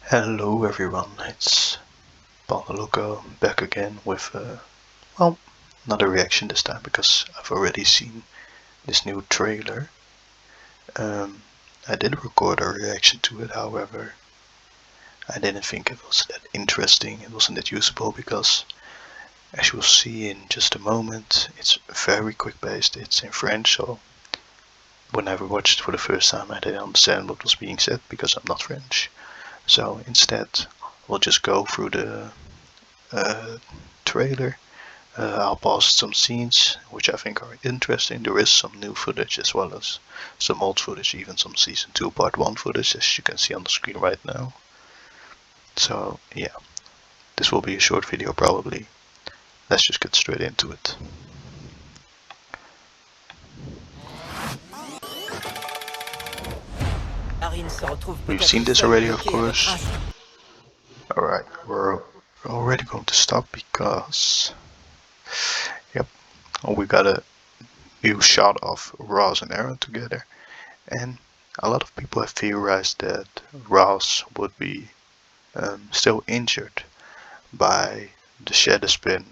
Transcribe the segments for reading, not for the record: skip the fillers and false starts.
Hello everyone, it's Loco back again with, well, not a reaction this time because I've already seen this new trailer. I did record a reaction to it, however, I didn't think it was that interesting, it wasn't that usable because, as you'll see in just a moment, it's very quick paced, it's in French, so when I watched it for the first time I didn't understand what was being said because I'm not French. So instead, we'll just go through the trailer. I'll pause some scenes which I think are interesting. There is some new footage as well as some old footage, even some season 2 part 1 footage as you can see on the screen right now. So yeah, this will be a short video probably. Let's just get straight into it. We've seen this already, of course. Alright, we're already going to stop because, yep, we got a new shot of Ross and Aaron together, and a lot of people have theorized that Ross would be still injured by the shadow spin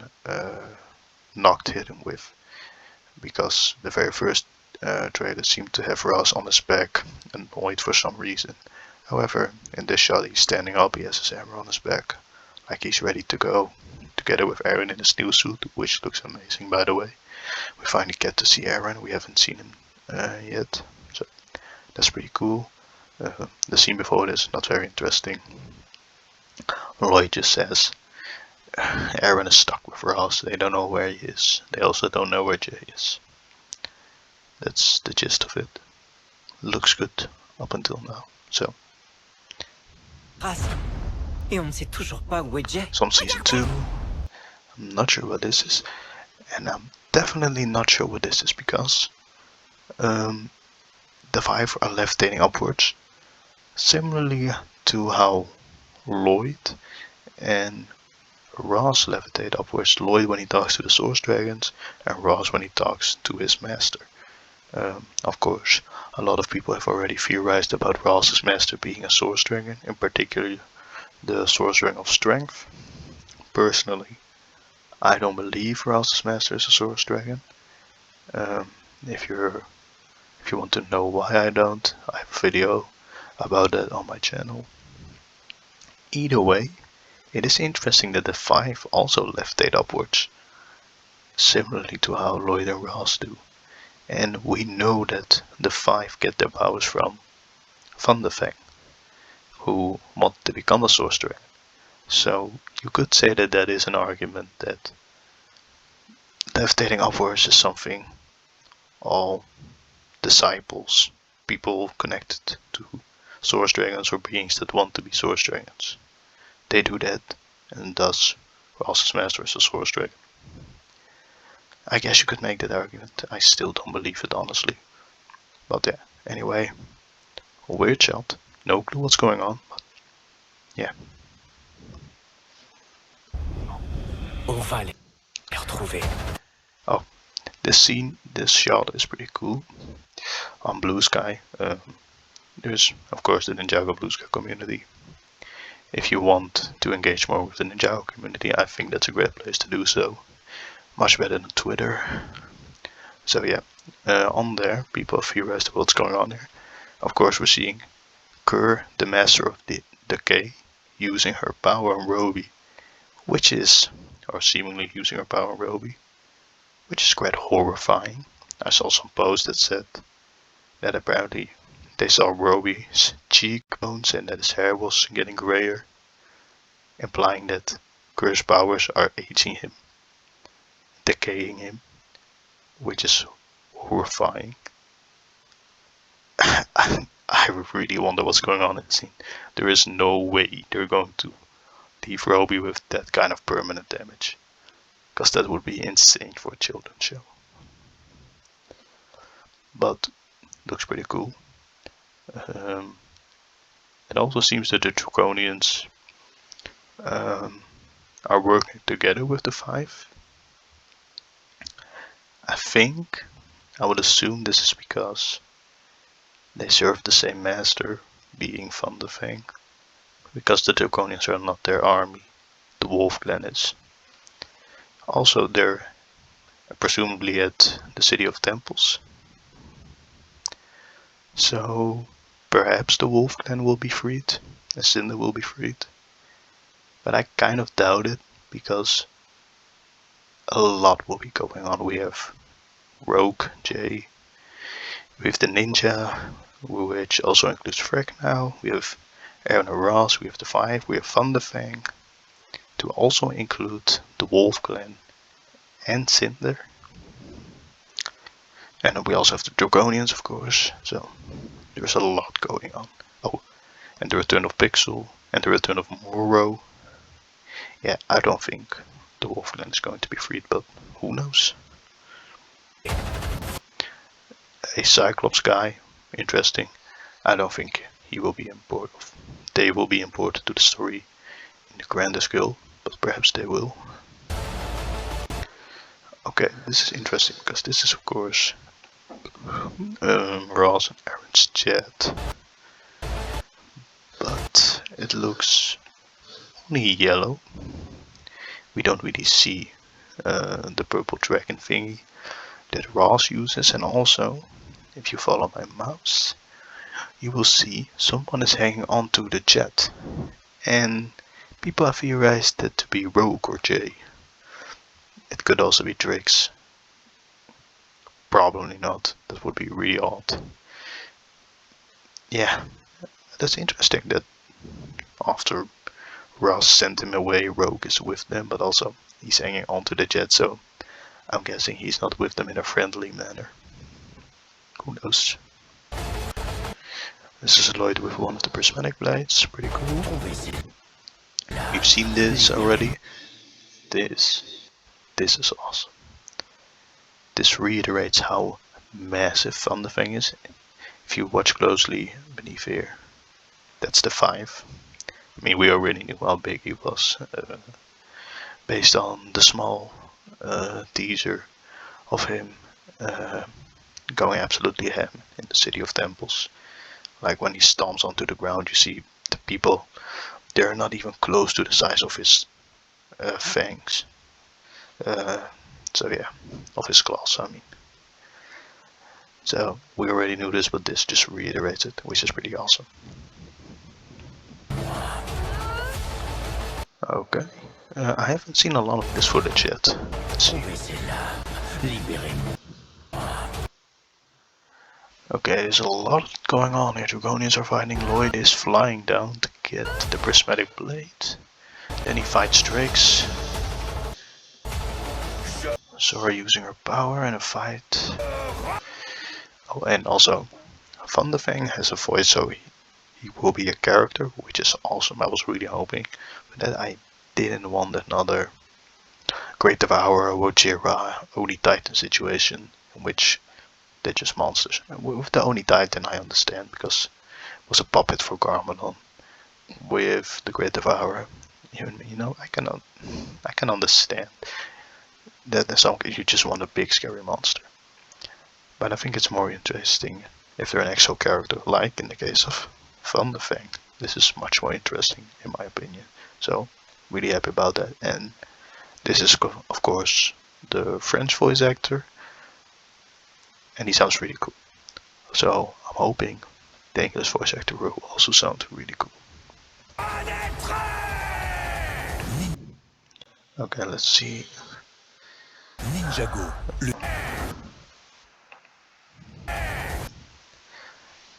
knocked hit him with, because the very first trailer seemed to have Ross on his back annoyed for some reason. However, in this shot he's standing up, he has his hammer on his back, like he's ready to go, together with Aaron in his new suit, which looks amazing by the way. We finally get to see Aaron, we haven't seen him yet, so that's pretty cool. The scene before this, not very interesting. Lloyd just says Aaron is stuck with Ross, they don't know where he is, they also don't know where Jay is. That's the gist of it. Looks good up until now, so. Some season 2, I'm not sure what this is, and I'm definitely not sure what this is because the 5 are levitating upwards, similarly to how Lloyd and Ross levitate upwards. Lloyd when he talks to the Source Dragons, and Ross when he talks to his master. Of course, a lot of people have already theorized about Ross's master being a Source Dragon, in particular the Source Dragon of Strength. Personally, I don't believe Ross's master is a Source Dragon. If you want to know why I don't, I have a video about that on my channel. Either way, it is interesting that the 5 also levitate upwards, similarly to how Lloyd and Ross do. And we know that the 5 get their powers from Van de Veng, who wanted to become a Source Dragon. So you could say that that is an argument that levitating upwards is something all disciples, people connected to Source Dragons or beings that want to be Source Dragons, they do that, and thus Ross's master is a Source Dragon. I guess you could make that argument. I still don't believe it, honestly. But yeah, anyway, a weird shot. No clue what's going on, but yeah. Oh, this scene, this shot is pretty cool. On Blue Sky, there's of course the Ninjago Blue Sky community. If you want to engage more with the Ninjago community, I think that's a great place to do so. Much better than Twitter. So yeah, on there, people have theorized what's going on here. Of course, we're seeing Kerr, the master of the decay, using her power on Roby, which is, or seemingly using her power on Roby, which is quite horrifying. I saw some posts that said that apparently they saw Roby's cheekbones and that his hair was getting grayer, implying that Kerr's powers are aging him, decaying him, which is horrifying. I really wonder what's going on in the scene. There is no way they're going to leave Roby with that kind of permanent damage, because that would be insane for a children's show. But looks pretty cool. It also seems that the Draconians are working together with the 5. I would assume this is because they serve the same master, being Van de Veng. because the Draconians are not their army. The Wolf Clan is. Also, they're presumably at the City of Temples. So perhaps the Wolf Clan will be freed, and Cinder will be freed. But I kind of doubt it, because a lot will be going on. We have Rogue, Jay, we have the Ninja, which also includes Freck now, we have Aaron Ross, we have the Five, we have Thunderfang, to also include the Wolf Clan and Cinder. And then we also have the Draconians, of course, so there's a lot going on. Oh, and the return of Pixel, and the return of Moro. Yeah, I don't think the Wolf Clan is going to be freed, but who knows? A Cyclops guy, interesting. I don't think he will be important. They will be important to the story in the grander scale, but perhaps they will. Okay, this is interesting because this is, of course, Ross and Aaron's chat, but it looks only yellow. We don't really see the purple dragon thingy that Ross uses, and also, if you follow my mouse, you will see someone is hanging onto the jet, and people have theorized that to be Rogue or Jay. It could also be Drix. Probably not. That would be really odd. Yeah, that's interesting that after Ross sent him away, Rogue is with them, but also he's hanging onto the jet, so I'm guessing he's not with them in a friendly manner. Who knows? This is Lloyd with one of the prismatic blades, pretty cool. We've seen this already. This is awesome. This reiterates how massive Thunderfang is. If you watch closely beneath here, that's the 5. I mean, we already knew how big he was, based on the small teaser of him going absolutely ham in the City of Temples. Like when he stomps onto the ground, you see the people, they're not even close to the size of his fangs. So yeah, of his claws, I mean. So we already knew this, but this just reiterates it, which is pretty awesome. Okay, I haven't seen a lot of this footage yet. Let's see. Okay, there's a lot going on here. Draconians are fighting. Lloyd is flying down to get the prismatic blade. Then he fights Drix. Sora using her power in a fight. Oh, and also, Thunderfang has a voice, so he will be a character, which is awesome. I was really hoping, but that I didn't want another Great Devourer, Wojira, Oni Titan situation, in which they're just monsters. And with the Oni Titan I understand, because it was a puppet for Garmadon. With the Great Devourer, you know, I can understand that in some case you just want a big scary monster. But I think it's more interesting if they're an actual character, like in the case of Thunderfang. This is much more interesting in my opinion. So really happy about that. And this is of course the French voice actor, and he sounds really cool. So I'm hoping the English voice actor will also sound really cool. Okay, let's see. Ninjago.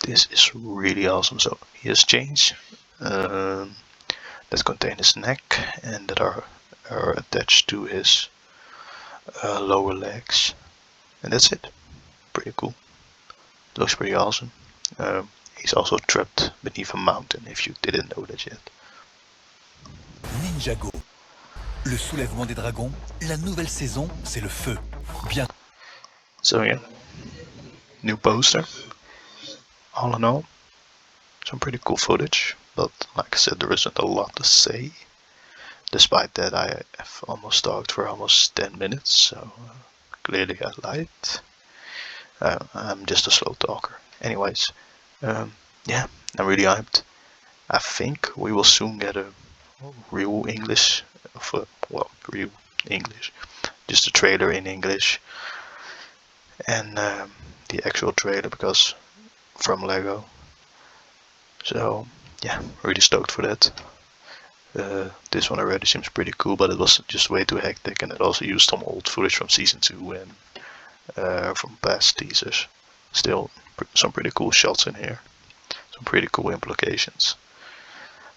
This is really awesome. So he has chains that contain his neck and that are attached to his lower legs, and that's it. Pretty cool. Looks pretty awesome. He's also trapped beneath a mountain, if you didn't know that yet. Ninjago. Le soulèvement des dragons. La nouvelle saison, c'est le feu. Bien. So yeah, new poster. All in all, some pretty cool footage, but like I said, there isn't a lot to say. Despite that, I have almost talked for almost 10 minutes, so clearly I lied. I'm just a slow talker. Anyways, yeah, I'm really hyped. I think we will soon get a real English, real English, just a trailer in English, and the actual trailer because from Lego. So yeah, really stoked for that. This one already seems pretty cool, but it was just way too hectic, and it also used some old footage from season 2 and from past teasers. Still, some pretty cool shots in here, some pretty cool implications.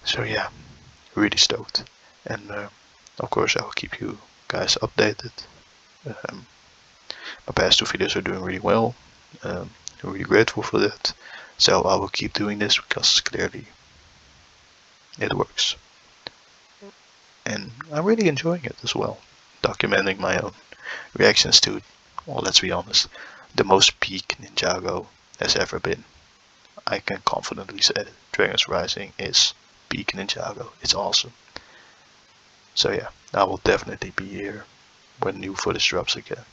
So yeah, really stoked, and of course I will keep you guys updated. Um, my past 2 videos are doing really well. I'm really grateful for that. So I will keep doing this because clearly it works. And I'm really enjoying it as well. Documenting my own reactions to, well, let's be honest, the most peak Ninjago has ever been. I can confidently say that Dragons Rising is peak Ninjago. It's awesome. So yeah, I will definitely be here when new footage drops again.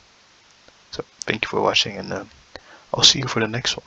So thank you for watching, and I'll see you for the next one.